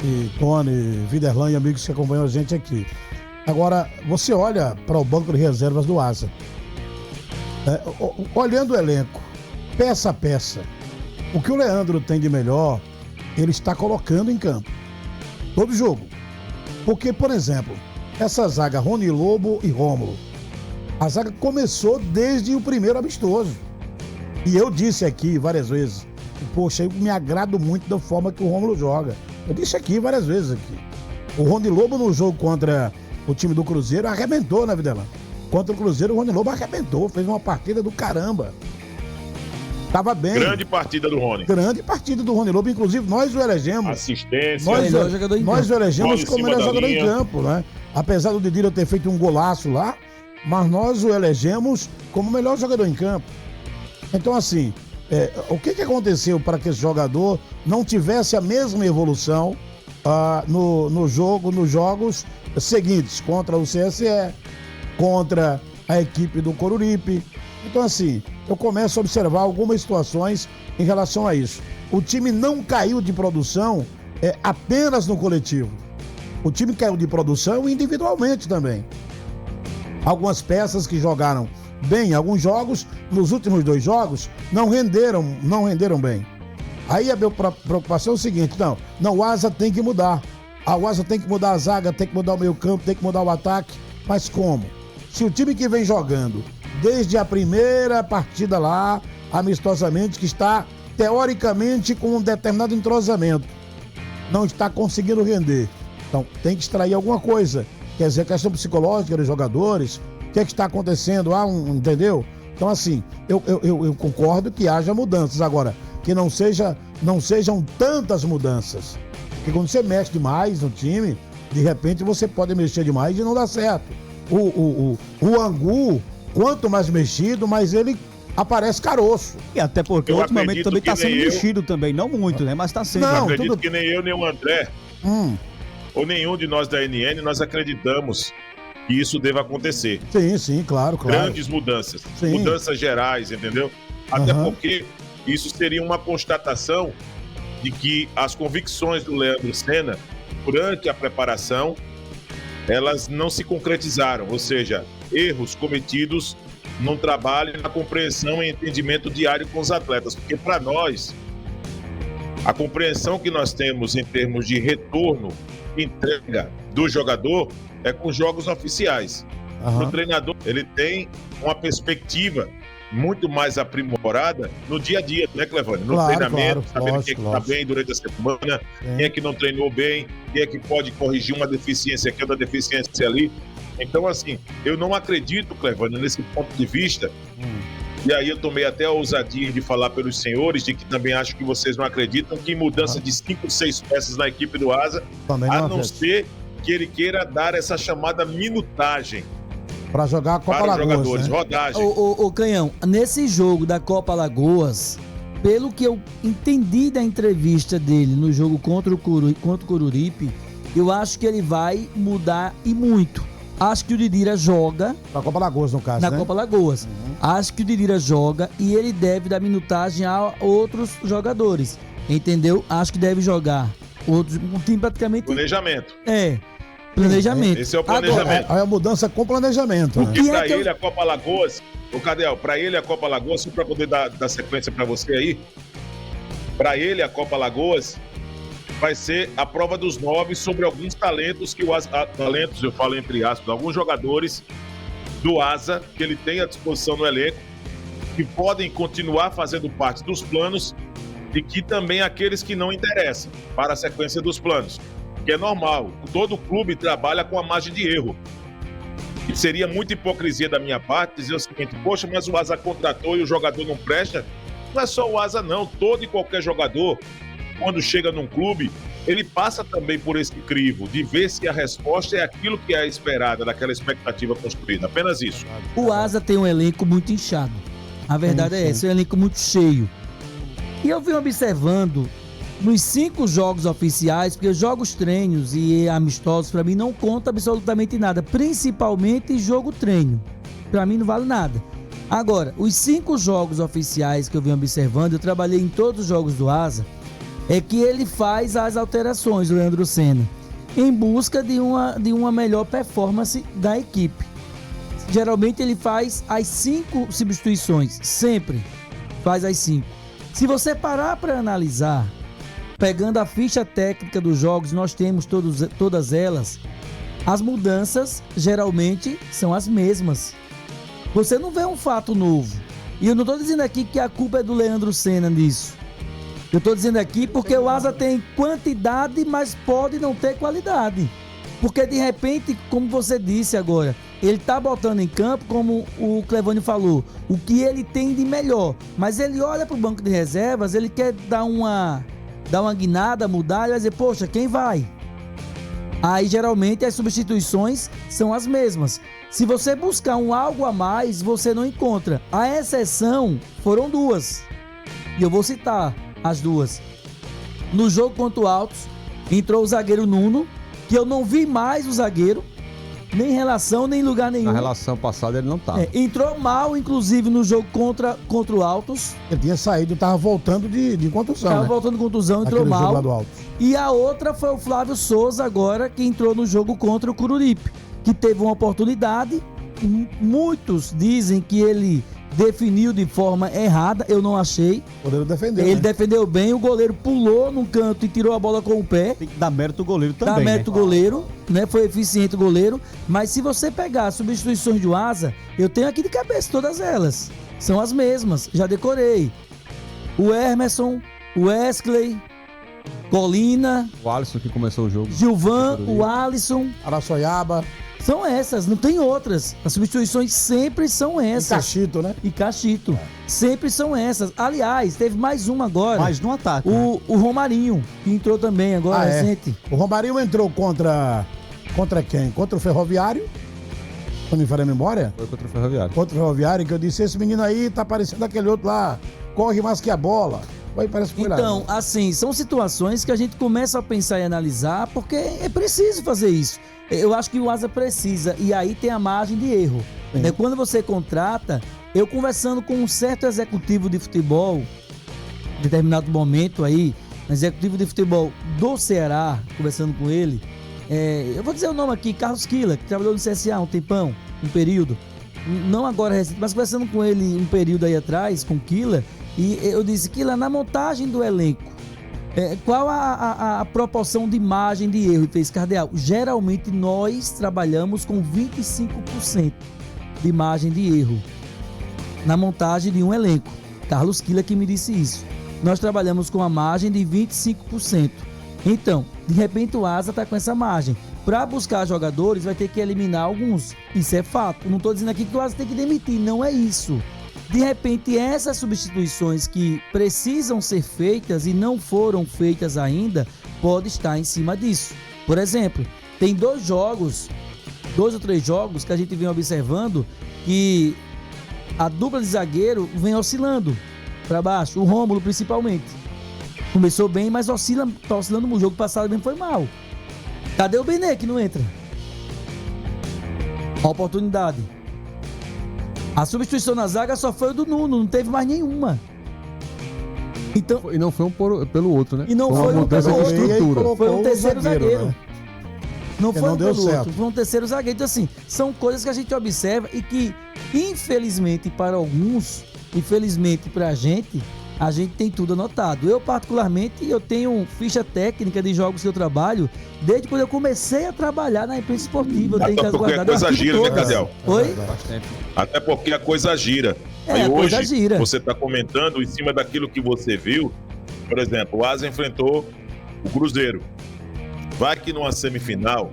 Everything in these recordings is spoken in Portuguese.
e Tony, Viderlan e amigos que acompanham a gente aqui. Agora, você olha para o banco de reservas do Asa. Olhando o elenco, peça a peça, o que o Leandro tem de melhor, ele está colocando em campo. Todo jogo. Porque, por exemplo, essa zaga Rony Lobo e Rômulo, a zaga começou desde o primeiro amistoso. E eu disse aqui várias vezes, poxa, eu me agrado muito da forma que o Rômulo joga. Eu disse aqui várias vezes aqui. O Rony Lobo no jogo contra o time do Cruzeiro arrebentou, né, Videlão? Contra o Cruzeiro, o Rony Lobo arrebentou, fez uma partida do caramba. Tava bem. Grande partida do Rony. Grande partida do Rony Lobo, inclusive nós o elegemos. Assistência. Nós o elegemos como melhor jogador em campo, né? Apesar do Didira ter feito um golaço lá, mas nós o elegemos como melhor jogador em campo. Então, assim, o que aconteceu para que esse jogador não tivesse a mesma evolução nos jogos seguintes, contra o CSE, contra a equipe do Coruripe? Então, assim, eu começo a observar algumas situações em relação a isso. O time não caiu de produção apenas no coletivo. O time caiu de produção individualmente também. Algumas peças que jogaram bem em alguns jogos, nos últimos 2 jogos, não renderam bem. Aí a minha preocupação é o seguinte, não, o Asa tem que mudar. O Asa tem que mudar a zaga, tem que mudar o meio campo, tem que mudar o ataque. Mas como? Se o time que vem jogando desde a primeira partida lá, amistosamente, que está teoricamente com um determinado entrosamento, não está conseguindo render. Então tem que extrair alguma coisa. Quer dizer, questão psicológica dos jogadores, o que está acontecendo? Entendeu? Então, assim, eu concordo que haja mudanças. Agora, que não sejam tantas mudanças. Porque quando você mexe demais no time, de repente você pode mexer demais e não dá certo. O Angu, quanto mais mexido, mais ele aparece caroço. E até porque ultimamente também está sendo mexido também, não muito, né? Mas está sendo. Não, acredito que nem eu, nem o André, ou nenhum de nós da NN, nós acreditamos que isso deva acontecer. Sim, claro. Grandes mudanças. Sim. Mudanças gerais, entendeu? Até porque isso seria uma constatação de que as convicções do Leandro Senna, durante a preparação, elas não se concretizaram, ou seja, erros cometidos no trabalho, na compreensão e entendimento diário com os atletas, porque para nós, a compreensão que nós temos em termos de retorno e entrega do jogador é com jogos oficiais. O treinador, ele tem uma perspectiva muito mais aprimorada no dia a dia, né, Clevane? No treinamento, sabendo quem é que está bem durante a semana, quem é que não treinou bem, quem é que pode corrigir uma deficiência aqui, outra deficiência ali. Então, assim, eu não acredito, Clevane, nesse ponto de vista, e aí eu tomei até a ousadia de falar pelos senhores, de que também acho que vocês não acreditam, que mudança de 5, 6 peças na equipe do Asa, a não ser que ele queira dar essa chamada minutagem para jogar a Copa para Alagoas, os jogadores, né? rodagem. Ô Canhão, nesse jogo da Copa Alagoas, pelo que eu entendi da entrevista dele no jogo contra o Coruripe, eu acho que ele vai mudar e muito. Acho que o Didira joga... Na Copa Alagoas, no caso, Na Copa Alagoas. Acho que o Didira joga e ele deve dar minutagem a outros jogadores. Entendeu? Acho que deve jogar outros... Um time praticamente... Planejamento. Planejamento. Esse é o planejamento. Aí a mudança com planejamento. Porque para ele a Copa Alagoas... Ô, Cadel, para ele a Copa Alagoas, só para poder dar sequência para você aí, para ele a Copa Alagoas vai ser a prova dos 9 sobre alguns talentos que o Asa... Talentos, eu falo entre aspas, alguns jogadores do Asa que ele tem à disposição no elenco, que podem continuar fazendo parte dos planos e que também aqueles que não interessam para a sequência dos planos. Que é normal, todo clube trabalha com a margem de erro. E seria muita hipocrisia da minha parte dizer o seguinte, poxa, mas o Asa contratou e o jogador não presta. Não é só o Asa não, todo e qualquer jogador, quando chega num clube, ele passa também por esse crivo de ver se a resposta é aquilo que é esperada, daquela expectativa construída, apenas isso. O Asa tem um elenco muito inchado, a verdade é essa, é um elenco muito cheio. E eu venho observando nos 5 jogos oficiais, porque jogos treinos e amistosos para mim não conta absolutamente nada, principalmente jogo treino, para mim não vale nada. Agora, os 5 jogos oficiais que eu venho observando, eu trabalhei em todos os jogos do Asa, é que ele faz as alterações, o Leandro Senna, em busca de uma melhor performance da equipe. Geralmente ele faz as 5 substituições, sempre faz as 5. Se você parar para analisar, pegando a ficha técnica dos jogos, nós temos todas elas, as mudanças geralmente são as mesmas. Você não vê um fato novo. E eu não estou dizendo aqui que a culpa é do Leandro Senna nisso. Eu estou dizendo aqui porque o Asa tem quantidade, mas pode não ter qualidade. Porque de repente, como você disse agora, ele tá botando em campo, como o Clevânio falou, o que ele tem de melhor. Mas ele olha pro banco de reservas, ele quer dar uma guinada, mudar, e vai dizer, poxa, quem vai? Aí geralmente as substituições são as mesmas. Se você buscar algo a mais, você não encontra. A exceção foram 2. E eu vou citar as 2. No jogo contra o Altos, entrou o zagueiro Nuno, que eu não vi mais o zagueiro, nem em relação, nem em lugar nenhum. Na relação passada ele não estava. Entrou mal, inclusive, no jogo contra o Altos. Ele tinha saído, tava voltando de contusão. Tava voltando de contusão, entrou aquele mal. Jogo lá do Altos. E a outra foi o Flávio Souza agora, que entrou no jogo contra o Coruripe, que teve uma oportunidade. Muitos dizem que ele definiu de forma errada, eu não achei. O goleiro defendeu. Ele defendeu bem, o goleiro pulou no canto e tirou a bola com o pé. Tem que dar mérito ao goleiro também. Dá mérito ao goleiro, né? Foi eficiente o goleiro. Mas se você pegar as substituições do Asa, eu tenho aqui de cabeça todas elas. São as mesmas, já decorei. O Emerson, o Wesley, Colina, O Alisson que começou o jogo. Gilvan, o Alisson. Araçoiaba. São essas, não tem outras. As substituições sempre são essas. E Cachito, né? E Cachito. Sempre são essas. Aliás, teve mais uma agora. Mas no ataque. O Romarinho, que entrou também agora, recente. O Romarinho entrou contra quem? Contra o Ferroviário? Quando me falei a memória? Foi contra o Ferroviário. Contra o Ferroviário, que eu disse, esse menino aí tá parecendo aquele outro lá, corre mais que a bola. Aí parece que foi lá. Então, assim, são situações que a gente começa a pensar e analisar, porque é preciso fazer isso. Eu acho que o Asa precisa, e aí tem a margem de erro. Né? Quando você contrata, eu conversando com um certo executivo de futebol, em determinado momento aí, um executivo de futebol do Ceará, conversando com ele, eu vou dizer o nome aqui, Carlos Quila, que trabalhou no CSA um tempão, um período, não agora recente, mas conversando com ele um período aí atrás, com Quila, e eu disse, Quila, na montagem do elenco, qual a proporção de margem de erro? E fez, Cardeal, geralmente nós trabalhamos com 25% de margem de erro na montagem de um elenco. Carlos Quila que me disse isso. Nós trabalhamos com a margem de 25%. Então, de repente o Asa está com essa margem. Para buscar jogadores, vai ter que eliminar alguns. Isso é fato. Não estou dizendo aqui que o Asa tem que demitir, não é isso. De repente, essas substituições que precisam ser feitas e não foram feitas ainda, pode estar em cima disso. Por exemplo, tem 2 ou 3 jogos que a gente vem observando que a dupla de zagueiro vem oscilando para baixo, o Rômulo principalmente. Começou bem, mas tá oscilando no jogo passado mesmo, foi mal. Cadê o Benê que não entra? A oportunidade. A substituição na zaga só foi o do Nuno, não teve mais nenhuma. Então, e não foi pelo outro, né? E não foi um pelo outro. Estrutura. Foi um terceiro zagueiro. Né? Não foi um pelo certo. outro, foi um terceiro zagueiro. Então, assim, são coisas que a gente observa e que, infelizmente para alguns, infelizmente pra gente tem tudo anotado. Eu, particularmente, eu tenho ficha técnica de jogos que eu trabalho desde quando eu comecei a trabalhar na imprensa esportiva. Até porque a coisa gira, né, Cadel? Oi? Até porque a coisa gira. Aí a hoje coisa gira. Você está comentando em cima daquilo que você viu. Por exemplo, o Asa enfrentou o Cruzeiro. Vai que numa semifinal,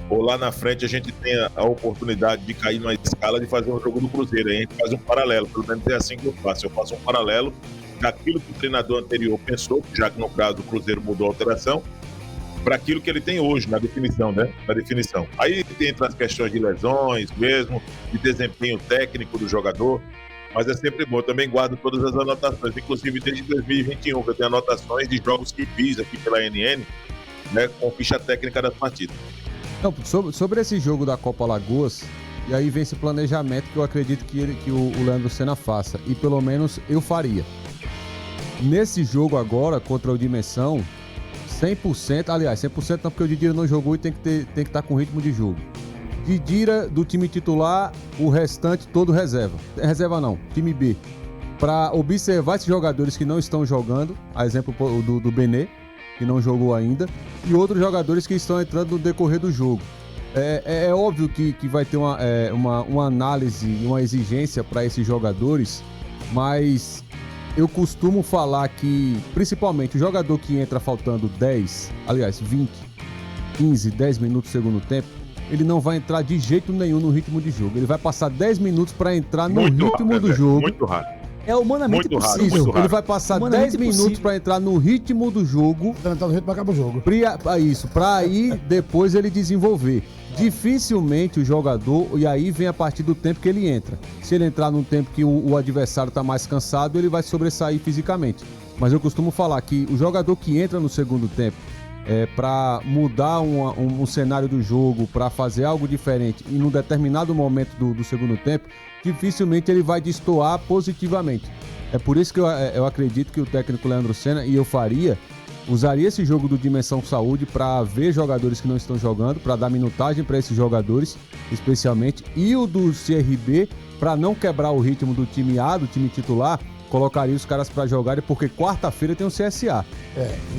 ou lá na frente, a gente tem a oportunidade de cair numa escala de fazer um jogo do Cruzeiro. Aí a gente faz um paralelo, pelo menos é assim que eu faço. Eu faço um paralelo daquilo que o treinador anterior pensou, já que no caso do Cruzeiro mudou a alteração, para aquilo que ele tem hoje, na definição, né? Na definição. Aí entra as questões de lesões mesmo, de desempenho técnico do jogador, mas é sempre bom. Eu também guardo todas as anotações, inclusive desde 2021, que eu tenho anotações de jogos que fiz aqui pela NN, né? Com ficha técnica das partidas. Não, sobre esse jogo da Copa Alagoas, e aí vem esse planejamento que eu acredito que o Leandro Senna faça, e pelo menos eu faria. nesse jogo agora, contra o Dimensão, 100%, aliás, 100% não, porque o Didira não jogou e tem que estar com ritmo de jogo. Didira do time titular, o restante todo reserva. Reserva não, time B. Para observar esses jogadores que não estão jogando, a exemplo do Benê, que não jogou ainda, e outros jogadores que estão entrando no decorrer do jogo. É óbvio que vai ter uma análise e uma exigência para esses jogadores, mas eu costumo falar que, principalmente, o jogador que entra faltando 20, 15, 10 minutos do segundo tempo, ele não vai entrar de jeito nenhum no ritmo de jogo. Ele vai passar 10 minutos para entrar no ritmo do jogo. Muito raro. É humanamente possível. Muito raro. Ele vai passar 10 minutos para entrar no ritmo do jogo. Para entrar no ritmo, acaba o jogo. Para aí depois ele desenvolver. Dificilmente o jogador, e aí vem a partir do tempo que ele entra. Se ele entrar num tempo que o adversário está mais cansado, ele vai sobressair fisicamente. Mas eu costumo falar que o jogador que entra no segundo tempo para mudar um cenário do jogo, para fazer algo diferente em um determinado momento do segundo tempo, dificilmente ele vai destoar positivamente. É por isso que eu acredito que o técnico Leandro Senna, e eu usaria esse jogo do Dimensão Saúde para ver jogadores que não estão jogando, para dar minutagem para esses jogadores, especialmente, e o do CRB, para não quebrar o ritmo do time A, do time titular, colocaria os caras para jogarem, porque quarta-feira tem o CSA.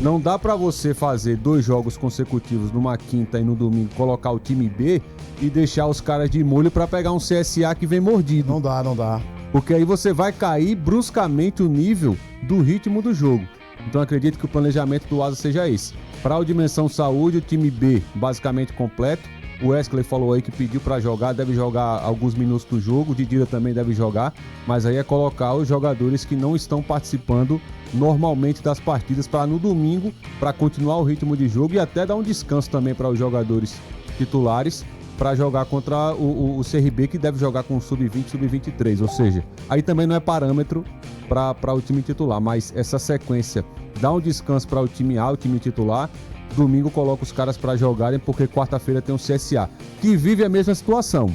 Não dá para você fazer 2 jogos consecutivos numa quinta e no domingo, colocar o time B e deixar os caras de molho para pegar um CSA que vem mordido. Não dá. Porque aí você vai cair bruscamente o nível do ritmo do jogo. Então acredito que o planejamento do Asa seja esse. Para o Dimensão Saúde, o time B basicamente completo. O Wesley falou aí que pediu para jogar, deve jogar alguns minutos do jogo. O Didira também deve jogar, mas aí é colocar os jogadores que não estão participando normalmente das partidas para no domingo, para continuar o ritmo de jogo e até dar um descanso também para os jogadores titulares para jogar contra o CRB, que deve jogar com o Sub-20, Sub-23. Ou seja, aí também não é parâmetro para o time titular, mas essa sequência dá um descanso para o time A, o time titular. Domingo coloca os caras para jogarem, porque quarta-feira tem o CSA, que vive a mesma situação.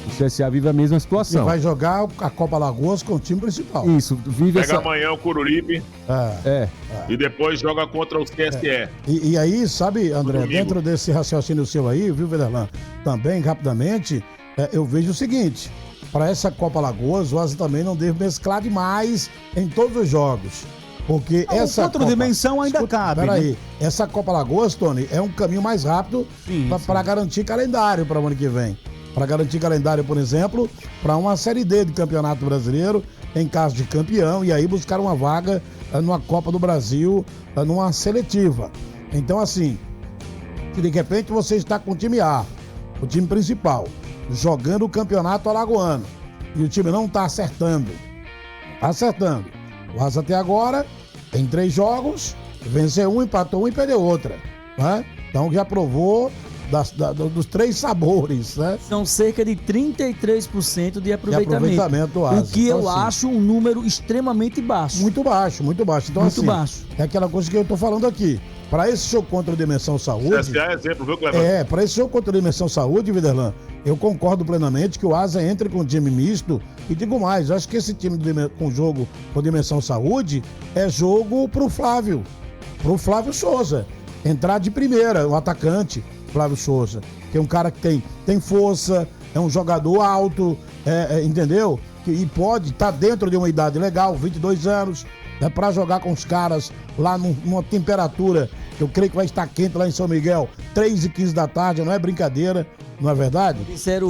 O CSA vive a mesma situação. E vai jogar a Copa Lagoas com o time principal. Isso, vive Pega amanhã o Coruripe e depois joga contra o CSE. E aí, sabe, André, dentro desse raciocínio seu aí, viu, Vederlan? Também, rapidamente, eu vejo o seguinte: para essa Copa Lagoas, o Asa também não deve mesclar demais em todos os jogos. Porque essa outra dimensão ainda cabe. Peraí, né? Essa Copa Lagoas, Tony, é um caminho mais rápido para garantir calendário para o ano que vem. Para garantir calendário, por exemplo, para uma Série D de Campeonato Brasileiro, em caso de campeão, e aí buscar uma vaga numa Copa do Brasil, numa seletiva. Então, assim, se de repente você está com o time A, o time principal, jogando o Campeonato Alagoano, e o time não está acertando. O Asa até agora, em 3 jogos, venceu um, empatou um e perdeu outra. Né? Então já provou dos 3 sabores, né? São cerca de 33% de aproveitamento do Asa. O que então, eu acho um número extremamente baixo. Muito baixo. Então, muito assim, baixo. É aquela coisa que eu tô falando aqui. Para esse jogo contra o Dimensão Saúde... CSA é exemplo, viu, Cleber? Para esse jogo contra o Dimensão Saúde, Vederlan, eu concordo plenamente que o Asa entre com um time misto. E digo mais, eu acho que esse time com jogo com Dimensão Saúde é jogo pro Flávio Souza. Entrar de primeira, o atacante Flávio Souza, que é um cara que tem força, é um jogador alto, entendeu? E pode estar dentro de uma idade legal, 22 anos, para jogar com os caras lá numa temperatura que eu creio que vai estar quente lá em São Miguel, 3h15 da tarde, não é brincadeira, não é verdade? Disseram